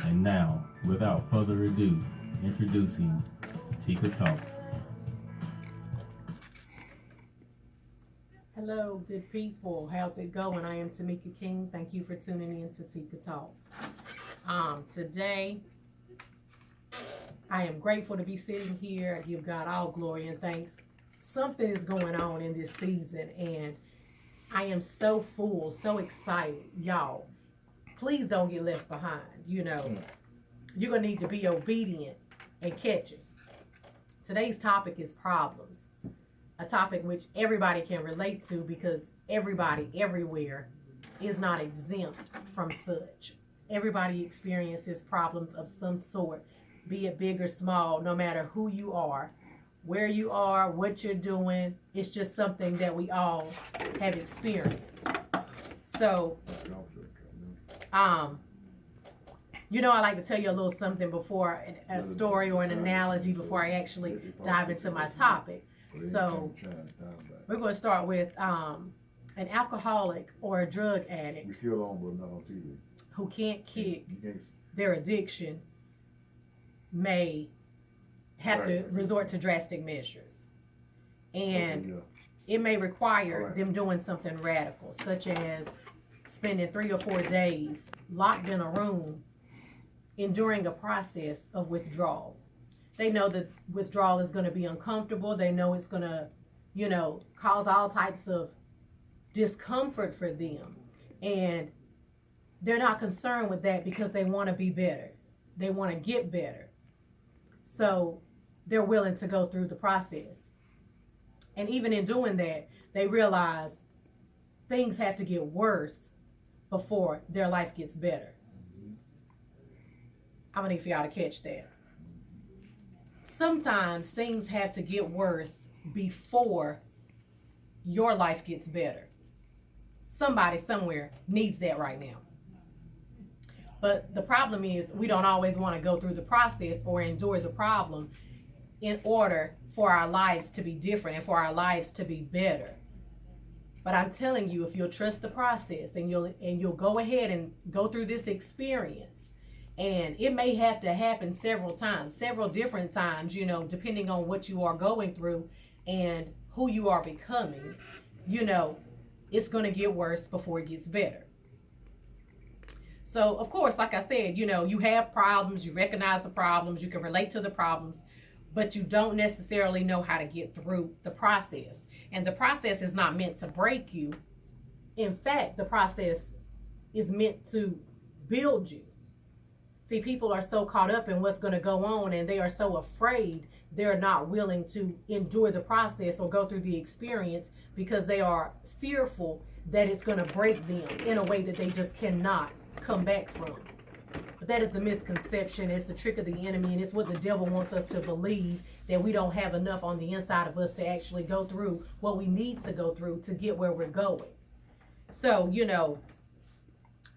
And now, without further ado, introducing Tika Talks. Hello, good people. How's it going? I am Tamika King. Thank you for tuning in to Tika Talks. Today, I am grateful to be sitting here. I give God all glory and thanks. Something is going on in this season, and I am so full, so excited. Y'all, please don't get left behind. You're going to need to be obedient and catch it. Today's topic is problems. A topic which everybody can relate to because everybody, everywhere, is not exempt from such. Everybody experiences problems of some sort, be it big or small, no matter who you are, where you are, what you're doing. It's just something that we all have experienced. So, I like to tell you a little something before, a story or an analogy before I actually dive into my topic. So we're going to start with an alcoholic or a drug addict who can't kick their addiction may have to resort to drastic measures. And it may require them doing something radical, such as spending 3 or 4 days locked in a room enduring a process of withdrawal. They know that withdrawal is going to be uncomfortable. They know it's going to, cause all types of discomfort for them. And they're not concerned with that because they want to be better. They want to get better. So they're willing to go through the process. And even in doing that, they realize things have to get worse before their life gets better. I'm going to need for y'all to catch that. Sometimes things have to get worse before your life gets better. Somebody somewhere needs that right now. But the problem is we don't always want to go through the process or endure the problem in order for our lives to be different and for our lives to be better. But I'm telling you, if you'll trust the process and you'll go ahead and go through this experience, and it may have to happen several times, several different times, depending on what you are going through and who you are becoming, it's going to get worse before it gets better. So, of course, like I said, you have problems, you recognize the problems, you can relate to the problems, but you don't necessarily know how to get through the process. And the process is not meant to break you. In fact, the process is meant to build you. See, people are so caught up in what's going to go on, and they are so afraid they're not willing to endure the process or go through the experience because they are fearful that it's going to break them in a way that they just cannot come back from. But that is the misconception. It's the trick of the enemy, and it's what the devil wants us to believe, that we don't have enough on the inside of us to actually go through what we need to go through to get where we're going. So,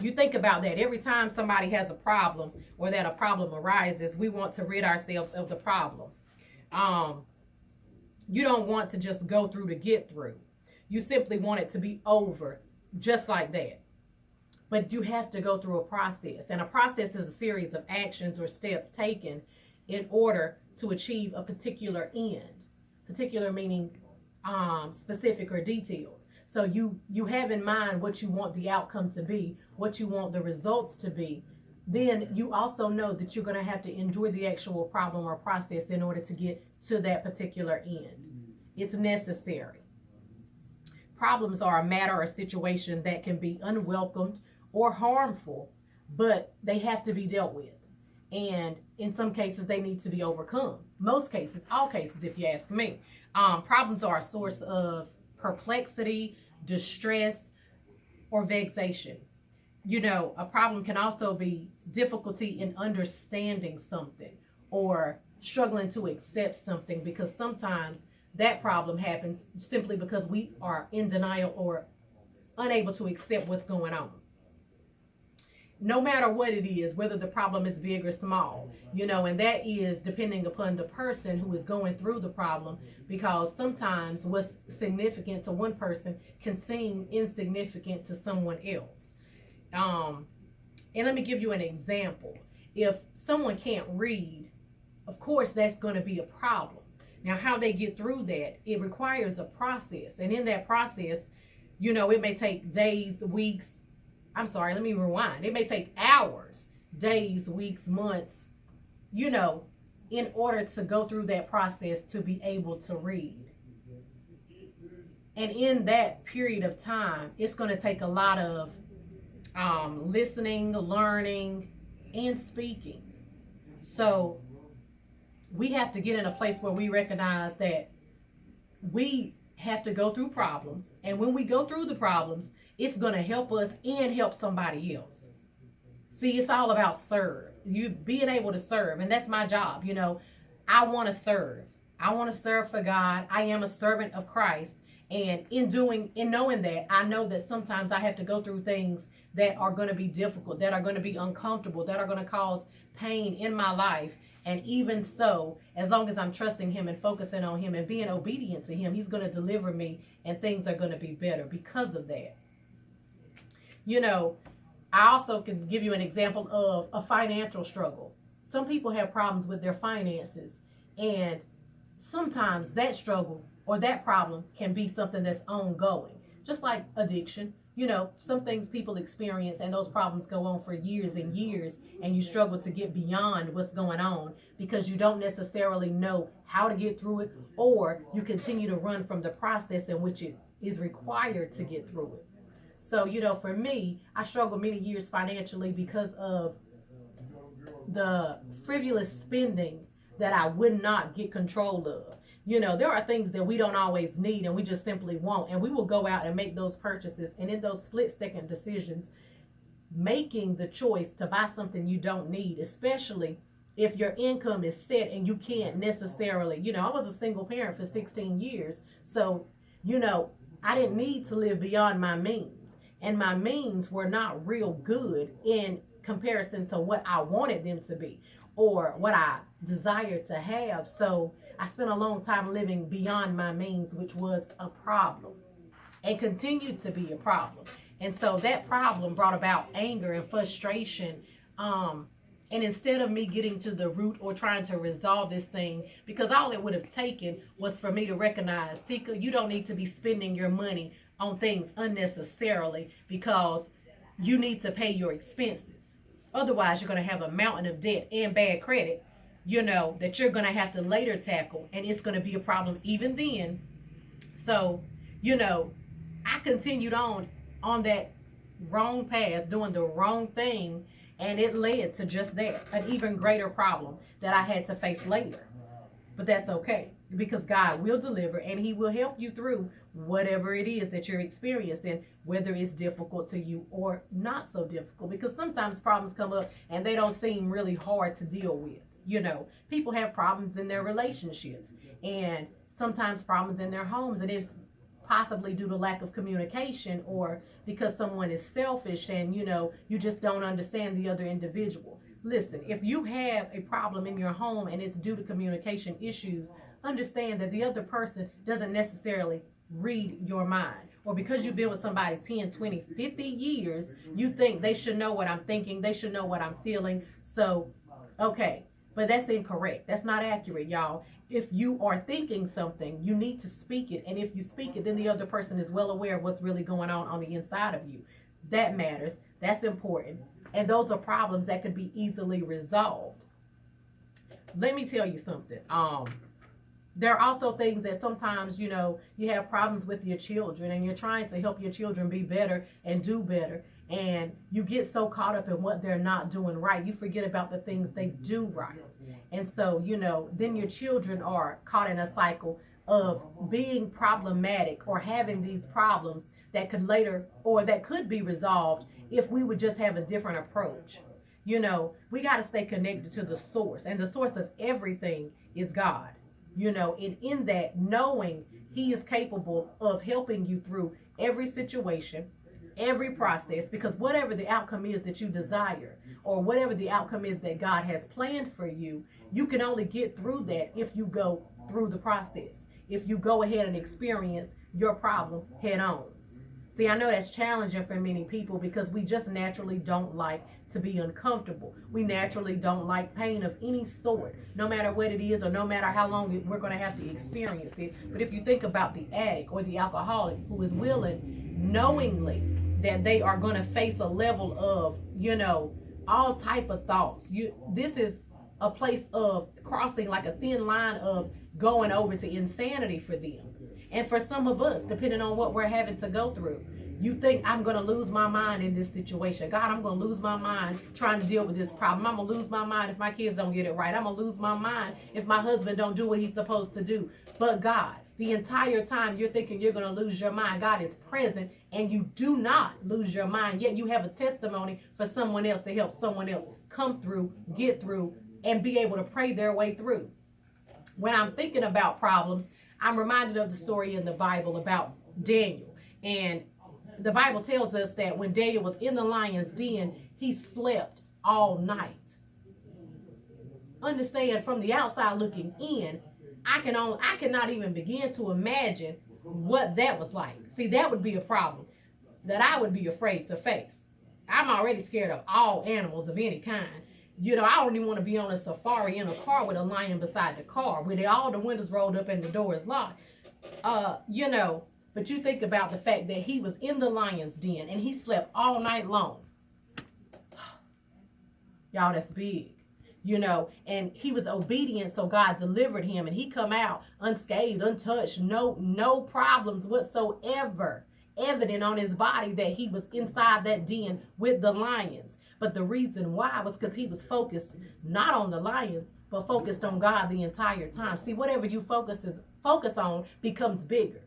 you think about that. Every time somebody has a problem or that a problem arises, we want to rid ourselves of the problem. You don't want to just go through to get through. You simply want it to be over just like that. But you have to go through a process. And a process is a series of actions or steps taken in order to achieve a particular end. Particular meaning specific or detailed. So you have in mind what you want the outcome to be, what you want the results to be. Then you also know that you're going to have to endure the actual problem or process in order to get to that particular end. It's necessary. Problems are a matter or situation that can be unwelcomed or harmful, but they have to be dealt with. And in some cases, they need to be overcome. Most cases, all cases, if you ask me. Problems are a source of perplexity, distress, or vexation. A problem can also be difficulty in understanding something or struggling to accept something, because sometimes that problem happens simply because we are in denial or unable to accept what's going on. No matter what it is, whether the problem is big or small, and that is depending upon the person who is going through the problem, because sometimes what's significant to one person can seem insignificant to someone else. And let me give you an example. if someone can't read, of course, that's going to be a problem. Now, how they get through that, it requires a process. And in that process, you know, it may take days, weeks. I'm sorry, let me rewind. It may take hours, days, weeks, months, you know, in order to go through that process to be able to read. And in that period of time, it's going to take a lot of listening, learning, and speaking. So we have to get in a place where we recognize that we have to go through problems. And when we go through the problems, it's going to help us and help somebody else. See, it's all about serve. You being able to serve. And that's my job. You know, I want to serve. I want to serve for God. I am a servant of Christ. And in knowing that, I know that sometimes I have to go through things that are going to be difficult, that are going to be uncomfortable, that are going to cause pain in my life. And even so, as long as I'm trusting him and focusing on him and being obedient to him, he's going to deliver me and things are going to be better because of that. You know, I also can give you an example of a financial struggle. Some people have problems with their finances, and sometimes that struggle or that problem can be something that's ongoing, just like addiction. You know, some things people experience and those problems go on for years and years, and you struggle to get beyond what's going on because you don't necessarily know how to get through it, or you continue to run from the process in which it is required to get through it. So, you know, for me, I struggled many years financially because of the frivolous spending that I would not get control of. You know, there are things that we don't always need and we just simply won't. And we will go out and make those purchases. And in those split-second decisions, making the choice to buy something you don't need, especially if your income is set and you can't necessarily, you know, I was a single parent for 16 years. So, you know, I didn't need to live beyond my means. And my means were not real good in comparison to what I wanted them to be or what I desired to have. So I spent a long time living beyond my means, which was a problem and continued to be a problem. And so that problem brought about anger and frustration. And instead of me getting to the root or trying to resolve this thing, because all it would have taken was for me to recognize, Tika, you don't need to be spending your money on things unnecessarily because you need to pay your expenses. Otherwise, you're going to have a mountain of debt and bad credit, you know, that you're going to have to later tackle. And it's going to be a problem even then. So, you know, I continued on that wrong path, doing the wrong thing. And it led to just that, an even greater problem that I had to face later. But that's okay, because God will deliver and he will help you through whatever it is that you're experiencing, whether it's difficult to you or not so difficult. Because sometimes problems come up and they don't seem really hard to deal with. You know, people have problems in their relationships and sometimes problems in their homes, and it's possibly due to lack of communication or because someone is selfish and, you know, you just don't understand the other individual. Listen, if you have a problem in your home and it's due to communication issues, understand that the other person doesn't necessarily read your mind. Or because you've been with somebody 10, 20, 50 years, you think they should know what I'm thinking, they should know what I'm feeling. So, okay, but that's incorrect. That's not accurate, y'all. If you are thinking something, you need to speak it. And if you speak it, then the other person is well aware of what's really going on the inside of you. That matters. That's important. And those are problems that could be easily resolved. Let me tell you something. There are also things that sometimes, you know, you have problems with your children and you're trying to help your children be better and do better. And you get so caught up in what they're not doing right, you forget about the things they do right. And so, you know, then your children are caught in a cycle of being problematic or having these problems that could later, or that could be resolved if we would just have a different approach. You know, we got to stay connected to the source, and the source of everything is God. You know, and in that, knowing he is capable of helping you through every situation, every process, because whatever the outcome is that you desire, or whatever the outcome is that God has planned for you, you can only get through that if you go through the process, if you go ahead and experience your problem head on. See, I know that's challenging for many people because we just naturally don't like to be uncomfortable. We naturally don't like pain of any sort, no matter what it is or no matter how long we're going to have to experience it. But if you think about the addict or the alcoholic who is willing, knowingly, that they are going to face a level of, all type of thoughts. This is a place of crossing like a thin line of going over to insanity for them. And for some of us, depending on what we're having to go through, you think, I'm going to lose my mind in this situation. God, I'm going to lose my mind trying to deal with this problem. I'm going to lose my mind if my kids don't get it right. I'm going to lose my mind if my husband don't do what he's supposed to do. But God, the entire time you're thinking you're going to lose your mind, God is present and you do not lose your mind. Yet you have a testimony for someone else to help someone else come through, get through, and be able to pray their way through. When I'm thinking about problems, I'm reminded of the story in the Bible about Daniel. And the Bible tells us that when Daniel was in the lion's den, he slept all night. Understand, from the outside looking in, I cannot even begin to imagine what that was like. See, that would be a problem that I would be afraid to face. I'm already scared of all animals of any kind. I don't even want to be on a safari in a car with a lion beside the car with all the windows rolled up and the doors locked. But you think about the fact that he was in the lion's den and he slept all night long. Y'all, that's big. And he was obedient, so God delivered him and he come out unscathed, untouched, no problems whatsoever evident on his body that he was inside that den with the lions. But the reason why was because he was focused not on the lions, but focused on God the entire time. See, whatever you focus on becomes bigger.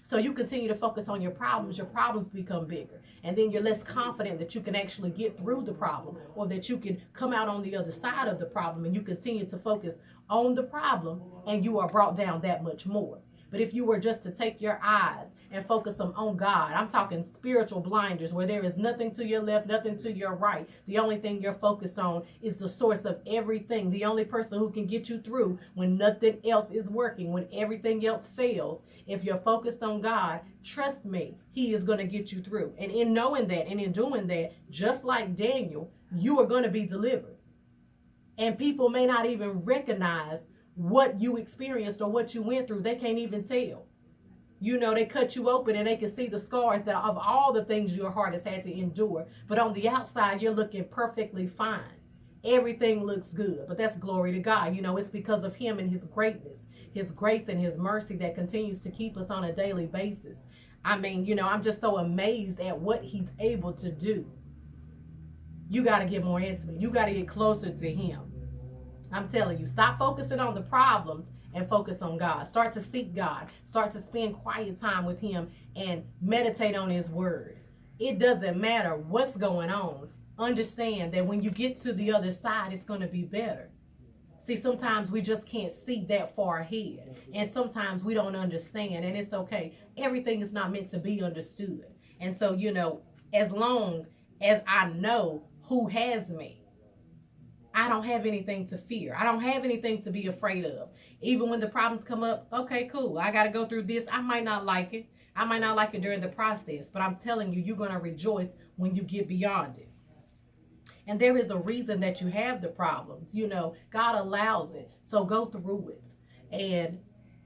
So you continue to focus on your problems become bigger. And then you're less confident that you can actually get through the problem or that you can come out on the other side of the problem, and you continue to focus on the problem and you are brought down that much more. But if you were just to take your eyes and focus them on God, I'm talking spiritual blinders where there is nothing to your left, nothing to your right. The only thing you're focused on is the source of everything. The only person who can get you through when nothing else is working, when everything else fails. If you're focused on God, trust me, he is going to get you through. And in knowing that and in doing that, just like Daniel, you are going to be delivered. And people may not even recognize what you experienced or what you went through. They can't even tell. They cut you open and they can see the scars of all the things your heart has had to endure. But on the outside, you're looking perfectly fine. Everything looks good. But that's glory to God. It's because of him and his greatness, his grace and his mercy that continues to keep us on a daily basis. I'm just so amazed at what he's able to do. You got to get more intimate. You got to get closer to him. I'm telling you, stop focusing on the problems and focus on God. Start to seek God. Start to spend quiet time with him and meditate on his word. It doesn't matter what's going on. Understand that when you get to the other side, it's going to be better. See, sometimes we just can't see that far ahead. And sometimes we don't understand. And it's okay. Everything is not meant to be understood. And so, as long as I know who has me, I don't have anything to fear. I don't have anything to be afraid of. Even when the problems come up, okay, cool. I got to go through this. I might not like it. I might not like it during the process. But I'm telling you, you're going to rejoice when you get beyond it. And there is a reason that you have the problems. God allows it. So go through it. And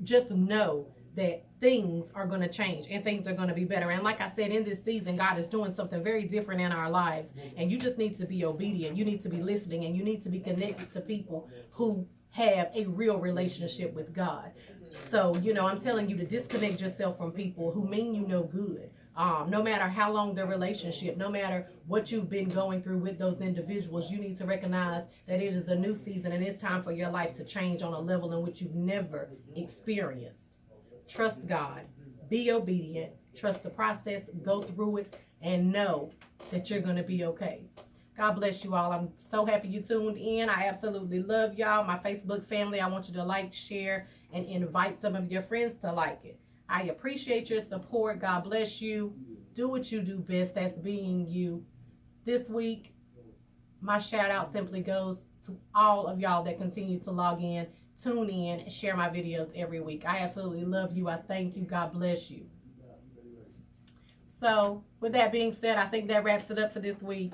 just know that things are going to change and things are going to be better. And like I said, in this season, God is doing something very different in our lives. And you just need to be obedient. You need to be listening, and you need to be connected to people who have a real relationship with God. So, I'm telling you to disconnect yourself from people who mean you no good. No matter how long the relationship, no matter what you've been going through with those individuals, you need to recognize that it is a new season and it's time for your life to change on a level in which you've never experienced. Trust God, be obedient, trust the process, go through it, and know that you're going to be okay. God bless you all. I'm so happy you tuned in. I absolutely love y'all. My Facebook family, I want you to like, share, and invite some of your friends to like it. I appreciate your support. God bless you. Do what you do best. That's being you. This week, my shout out simply goes to all of y'all that continue to log in, tune in, and share my videos every week. I absolutely love you. I thank you. God bless you. So with that being said, I think that wraps it up for this week.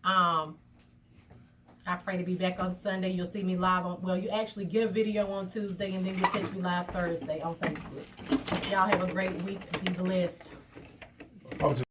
I pray to be back on Sunday. You'll see me live on, well, you actually get a video on Tuesday, and then you'll catch me live Thursday on Facebook. Y'all have a great week. Be blessed.